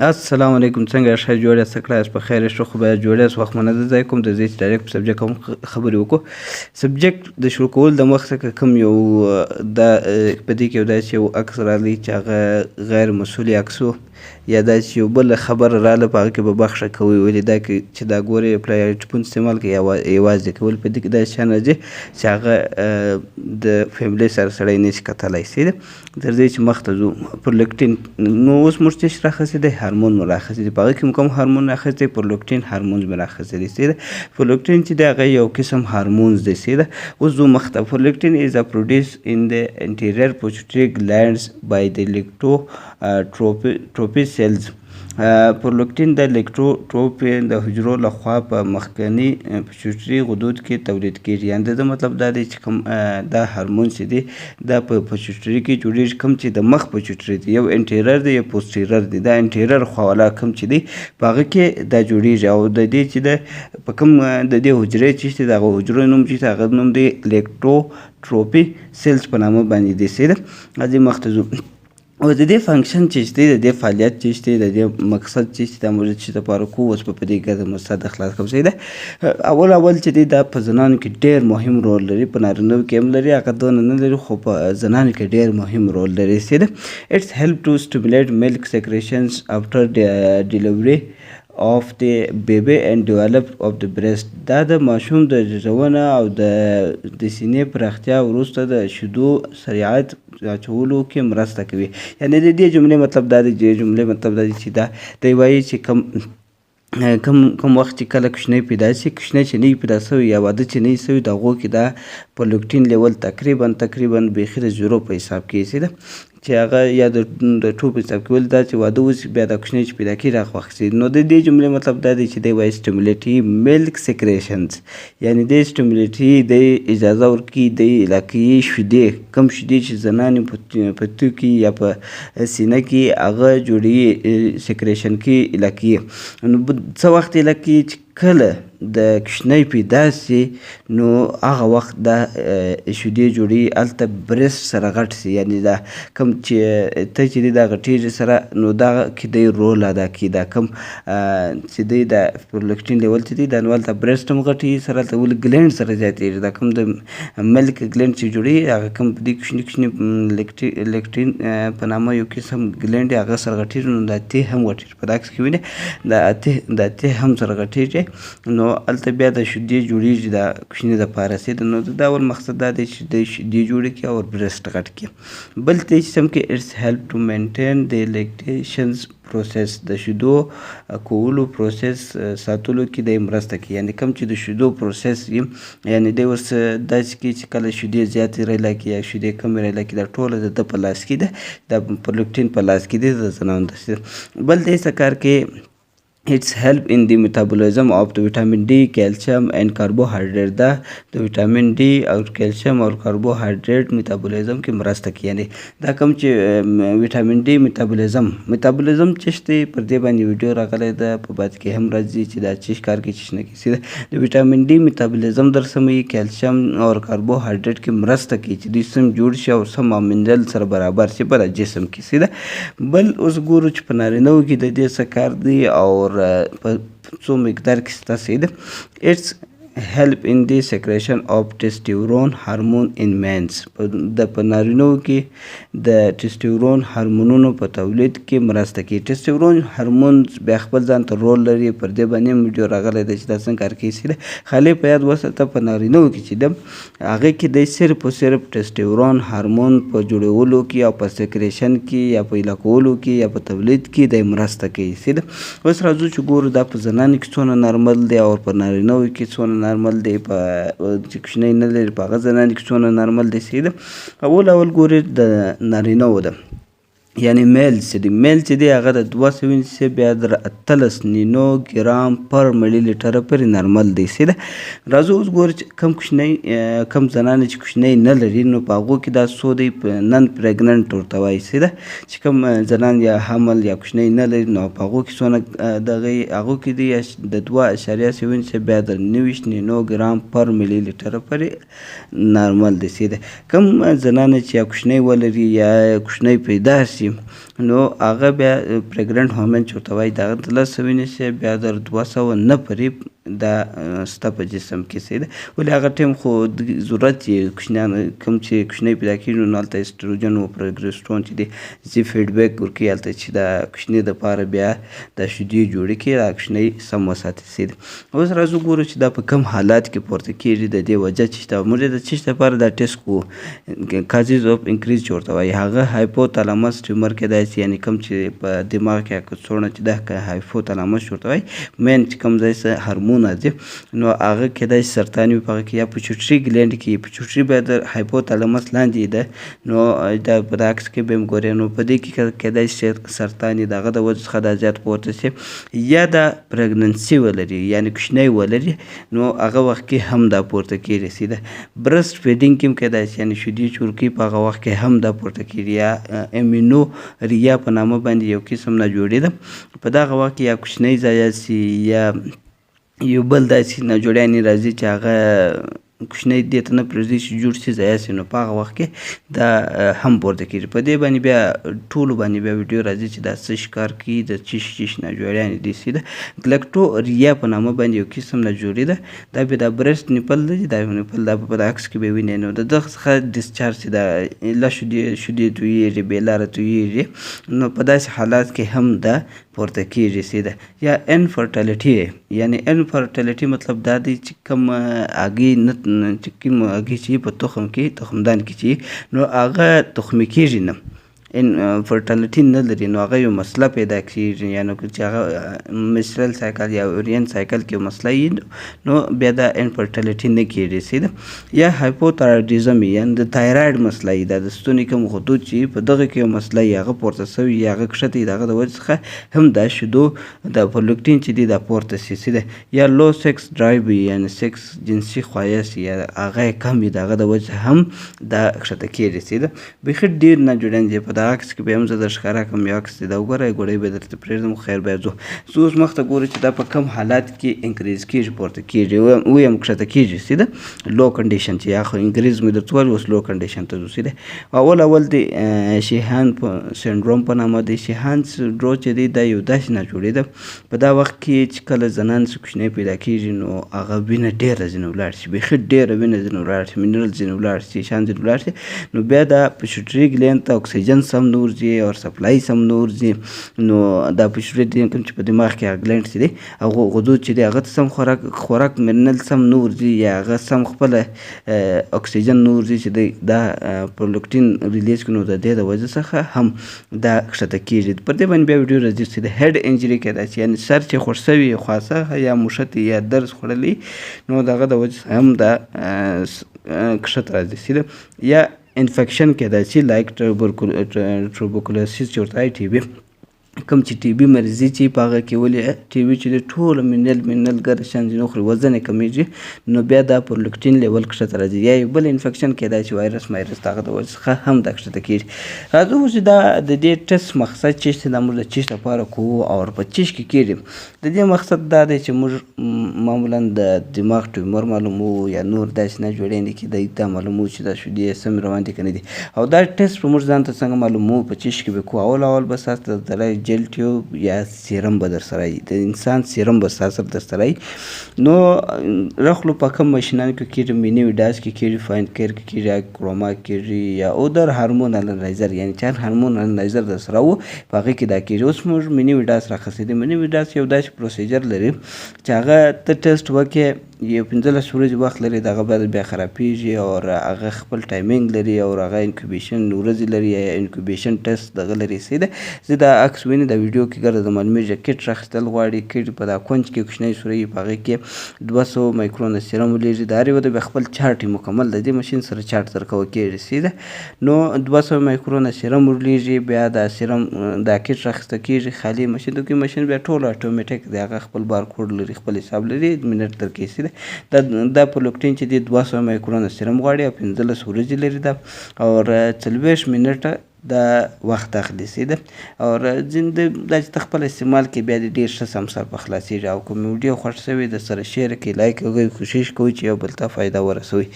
السلام علیکم، څنګه ښه جوړ یاست؟ څه کړه یاست؟ په خیر یاست؟ خو باید جوړ یاست. وخت مننه ځای کوم د دې چې ډایرکټ په سبجیکټ هم خبرې وکړو. سبجیکټ د شروع کول د مخ څخه کوم یو دا په دې کې یو داسې یو عکس راغلی چې هغه غیر مسؤلي عکس و، یا داسې یو بله خبره راغله په هغه کې به بخښه کوئ، ولې دا چې دا ګورئ پلای ټیپون استعمال کوي یوازې کول په دې کې داسې شیان راځي چې هغه د فیملي سره سړی نشي کتلی سي تر دې چې مخ ته ځو. پرولیکټین نو اوس موږ څه شي راخیستی دی؟ هارمون مو راخیستی دی. په هغه کې کوم هارمون راخیستی دی؟ پرولیکټین هارمونز مې راخیستی دی سي ده. پرولیکټین چې دی هغه یو قسم هارمونز دی سي ده. اوس ځو مخ ته. پرولیکټین از پروډیوس ان د انټیریر پituitary glands by the electrotropic cells. پرولیکټین د الکتروټروپي د حجرو لخوا په مخکني پچوټري غدود کې تولید کېږي. یعنې د مطلب دا دی چې کوم دا هارمون چې دی دا په پچوټري کې جوړېږي. کوم چې د مخ پچوټري دی، یو انټیرر دی یو پوسټیرر دی. دا انټیرر خواله کوم چې دی په هغه کې دا جوړېږي، او د دې چې د په کوم د دې حجرې چې دی دغه حجرو نوم چې هغه نوم دی الکتروټروپي سیلز په نامه باندې دی سي ده. ځې مخ ته ځو. او د دې فنکشن چې دی د دې فعالیت چې دی د دې مقصد چې دا موږ چې دپاره کوو اوس په دې کې د مستند خلاص کوم ځای ده. اول چې دی دا په زنانو کې ډېر مهم رول لري، په نارینهو کې هم لري، هغه دونه نه لري خو په زنانو کې ډېر مهم رول لري سي ده. اټس هیلپ ټو سټیمولیټ ملک سیکریشنز افټر ډیلیوري of the baby and develop of the breast. دا د ماشوم د زیږونه او د سینې پراختیا وروسته د شیدو سرعت اچولو کې مرسته کوي. یعنې د دې جملې مطلب دا دی، د جملې مطلب دا دی چې دا دی وایي چې کوم وخت چې کله کوچنی پیدا شي، کوچنی چې نه پیدا شوی یا واده چې نه شوی د هغو کې دا پرولیکټین لیول تقریبا بیخي د زیرو په حساب کې سي ده، چې هغه یا د ټو په حساب کې ول دا چې واده وشي بیا دا کوچنی چې پیدا کېږي راخوښ شي. نو د دې جملې مطلب دا دی چې دی وایي سټیمولیټي ملک سیکریشنز، یعنې دی سټیمولیټي دی اجازه ورکوي دی علاقهيي شیدې، کوم شیدې چې زنانې په تو کې یا په سینه کې هغه جوړوي سیکریشن کې علاقهيي. نو څه وخت علاقهيي چې کله د کوچنی پیدا سي نو هغه وخت دا شیدې جوړوي هلته برست سره غټ سي، یعنې دا کوم چې ته چې دی دا غټېږي سره نو دا کې دی رول ادا کوي. دا کوم چې دی د پرولیکټین لیول چې دی دا نو هلته برست هم غټېږي سره هلته ولې ګلینډ سره زیاتېږي. دا کوم د ملک ګلینډ چې جوړوي هغه کوم په دې کوچني لیکټین په نامه یو قسم ګلینډ هغه سره غټېږي، نو دا ته هم غټېږي. په دا عکس کې وینئ دا ته هم سره غټېږي، نو هلته بیا د شیدې جوړېږي دا کوچني دپاره سي ده. نو د دا اول مقصد دا دی چې د شیدې جوړې کړي او برست غټ کړي. بل ته چې سم کې اټس هیلپ ټو مینټین د لیکټیشنز پروسس، د شیدو کولو پروسس ساتلو کې د مرسته کوي. یعنې کوم چې د شیدو پروسس یعنې دی اوس داسې کوي چې کله شیدې زیاتې رایله کړي یا شیدې کمې رایله کړي دا ټوله د ده په لاس کې ده، دا پرولیکټین په لاس کې دی د زنانو داسې. بل دی څه کار کوي It's help in the metabolism of the vitamin D, calcium and carbohydrate. دا د ویټامین ډي او کیلشیم او کاربوهایډریټ میتابولیزم کې مرسته کوي. یعنې دا کوم چې ویټامین ډي میتابولیزم چې دی پر دې باندې ویډیو راغلی ده، په بعد کې هم راځي چې دا چیش کار کوي چیش نه کوي سي ده. د ویټامین ډي میتابولیزم در سموي، کیلشیم او کاربوهایډریټ کې مرسته کوي چې دوی سم جوړ شي او سم منرل سره برابر شي په جسم کې سي ده. بل اوس ګورو چې په نارینهو کې د دې څه کار دی او په څو مقدار کې ستاسې ده. اټس help in the secretion of testosterone hormone in males. په نارینهو کې د ټیسټیورون هارمونونو په تولید کې مرسته کوي. ټیسټیورون هارمون بیا خپل ځان ته رول لري، پر دې باندې هم ویډیو راغلی دی چې دا څنګه کار کوي سي ده. خالي په یاد وساته په نارینهو کې چې ده هغه کې دی صرف او صرف ټیسټیورون هارمون په جوړولو کې او په سیکریشن کې یا په ایله کولو کې یا په تولید کې دی مرسته کوي سي ده. اوس راځو چې ګورو دا په زنانو کې څونه نارمل دی او په نارینهو کې څونه نارمل دی، په چې کوچنی نه لري په هغه زنانو کې څونه نارمل دی سي ده. اول ګورې د نارینهو ده، یعنې میل چې دی، میل چې دی هغه د 200 بیا د 18 ګرام پر ملي لیټره پورې نارمل دی سي ده. راځو اوس ګورو چې کم زنانې چې کوچنی نه لري نو په هغو کې دا څو دی نن پریګننټ ورته وایي سي ده، چې کوم زنان یا حمل یا کوچنی نه لري نو په هغو کې څونه دغه هغو کې دی د 2.0 بیا د 90 ګرام پر ملي لیټره پورې نارمل دی سي ده. کوم زنانې چې یا کوچنی ولري یا کوچنی پیدا شي نو هغه بیا پریګننټ وومن چې ورته وایي د هغه د لاسه ونیسې بیا در 209 پورې دا ستا په جسم کې څه ده. ولې هغه ټایم خو ضرورت یې کوچنیان کوم چې کوچنی پیدا کېږي نو هلته اسټروجن او پروګسټرون چې دی چې فیډبیک ورکوي هلته چې دا کوچني دپاره بیا دا شیدې جوړې کړي دا کوچنی سم وساتي څه دی. اوس راځو ګورو چې دا په کوم حالات کې پورته کېږي د دې وجه چې شته. موږ د څه شي دپاره دا ټیسټ کوو کازز اف انکریز چې ورته وایي هغه هایپوتالامس ټیومر کېدای شي یعنې کوم چې په دماغ کې کڅوړه چې ده هایپوتالامس ورته وایي مین چې کوم ځای څه هارمون دی نو هغه کېدای شي سرطاني وي په هغه کې یا پیچوټري ګلینډ کې پیچوټري بیا د هایپوتالامس لاندې ده نو دا په دا عکس کې به هم ګورئ نو په دې کې کېدای شي سرطاني د هغه د وجې څخه دا زیات پورته شي یا د پرګننسي ولري یعنې کوچنی ولري نو هغه وخت کې هم دا پورته کېږي سیده. برسټ فیډینګ کې هم کېدای شي یعنې شیدې چې ورکوي په هغه وخت کې هم دا پورته کېږي یا امینوریا په نامه باندې یو قسم ناجوړي ده په دغه وخت کې یا کوچنی ځای شي یا یو بل داسې ناجوړیانې راځي چې هغه کوچنی دې ته نه پرېږدي چې جوړ شي ځای شي نو په هغه وخت کې دا هم پورته کېږي. په دې باندې بیا ټولو باندې بیا ویډیو راځي چې دا څه شي کار کوي د چیش ناجوړیانې دي سي ده. ګلکټوریا په نامه باندې یو قسم ناجوړي ده دا بیا دا برسټ نیپل دی دا نیپل دا په عکس کې به وینئ نو د دغه څخه ډسچارج چې دا لا شیدې تویېږي بې لاره تویېږي نو په داسې حالات کې هم دا پورته کېږي سیده. یا انفرټیلیټي یعنې انفرټیلیټي مطلب دا دی چې کوم هګۍ نه چې کوم هګۍ چې په تخم کې تخمدان کې چې نو هغه تخمي کېږي نه فرټیلیټي نه لري نو هغه یو مسله پیدا کېږي یعنې چې هغه منسټرل سایکل یا اورین سایکل کې مسله وي نو بیا دا انفرټیلیټي نه کېږي سیده. یا هایپوتایراډیزم یعنې د تایراید مسله وي دا د ستوني کوم خطوط چې په دغه کې یو مسله وي هغه پورته سوي یا هغه کښته وي د هغه د وجې څخه هم دا شیدو د پرلوکټین چې دی دا پورته سي سیده. یا لو سیکس ډرایو وي یعنې سیکس جنسي خواهش یا هغه یې کم وي د هغه د وجې هم دا کښته کېږي سیده. بیخي ډېر ناجوړیان دي په دا عکس کې به هم زه در ښکاره کړم یو عکس دی دا وګورئ ګوډۍ به درته پرېږدم خیر بیا ځو اوس مخ ته ګورو چې دا په کم حالات کې انکریز کېږي پورته کېږي ویم کښته کېږي سیده. لو کنډیشن چې یا خو انکریز مې درته وویل اوس لو کنډیشن ته ځو سیده. اول د شیهان سنډروم په نامه د شیهان سنډروم چې دی دا یو داسې ناجوړي ده په دا وخت کې چې کله زنان څه کوچنی پیدا کېږي نو هغه وینه ډېره ځینې ولاړ شي بیخي ډېره وینه ځینې ولاړ شي منرل ځینې ولاړ شي شیان ځینې ولاړ شي نو بیا دا پیچوټري ګلینډ ته اکسیجن سم نه ورځي او سپلای سم نه ورځي نو دا پیچوټري کوم چې په دماغ کې هغه ګلینډ چې دی هغه غدود چې دی هغه ته سم خوراک منرل سم نه ورځي یا هغه سم خپله اکسیجن نه ورځي چې دی دا پرلوکټین ریلیز کړي نو د دې د وجې څخه هم دا کښته کېږي. پر دې باندې بیا ویډیو راځي چې د هیډ انجري کېدای شي یعنې سر چې خوږ سوي خاصه یا موښتې یا درز خوړلی نو د هغه د وجې هم دا کښته راځي سیده. یا انفیکشن کېدای شي لایک ټوبرکلوسیس چې ورته وایي ټي بي کوم چې ټي بي مریضي چې په هغه کې ولې ټي بي چې د ټوله منرل ګرد شیان ځینې خوري وزن یې کمیږي نو بیا دا پرلوکټین لیول کښته راځي. یا یو بل انفیکشن کېدای شي وایرس د هغه د وجې څخه هم دا کښته کېږي. راځو چې دا د دې ټسټ مقصد چیش دی دا موږ د چیش لپاره کوو او په چیش کې کېږي د دې مقصد دا دی چې موږ معمولا د دماغ ټیومر معلومو یا نور داسې ناجوړیانې کې دا معلومو چې دا شیدې سمې روان دي که نه دي او دا ټسټ به موږ ځان ته څنګه معلومو په چیش کې به کوو. اول به ستاسو د جیل ټیوب یا سیرم به در سره وي د انسان سیرم به ستاسو در سره وي نو رخلو په کوم ماشینانو کې کېږي میني وډاس کې کېږي فاین کیر کې کېږي کروما کېږي یا اودر هارمون انالایزر یعنې چې هارمون انالایزر در سره و په هغې کې دا کېږي. اوس موږ میني وډاس راخیستی دی میني وډاس یو داسې پروسیجر لري چې هغه ته ټسټ وکړې یو 15 ورځې وخت لري د هغه بعد بیا خرابېږي او هغه خپل ټایمینګ لري او هغه انکوبیشن ورځې لري یا انکوبیشن ټسټ دغه لري سیده. زه دا عکس وینې د ویډیو کې ګرده د معلومیږي کټ راخیستل غواړي کټ په دا کونج کې کوچنی سوری په هغې کې 200 مایکرون سیرم ولېږي د هر یو د بیا خپل چارټ مکمل د دې ماشین سره چارټ درکوه کېږي سیده. نو 200 مایکرون سیرم ورلېږي بیا دا سیرم دا کټ راخیسته کېږي خالي ماشین د کوم ماشین بیا ټول اټومیټیک دی هغه خپل بارکوډ لري خپل حساب لري منټ درکوي سیده. دا پرلوکټین چې دی 200 مایکرون سیرم غواړي او 15 ورځې لري دا او 40 منټه دا وخت اخلي سیده. او ځینې دا چې ته خپل استعمال کې بیا د ډېر ښه سم سر په خلاصېږي او کوم ویډیو خوښ شوي د سره شیر کړئ لایک وکړئ کوشش کوئ چې یو بل ته فایده ورسوئ.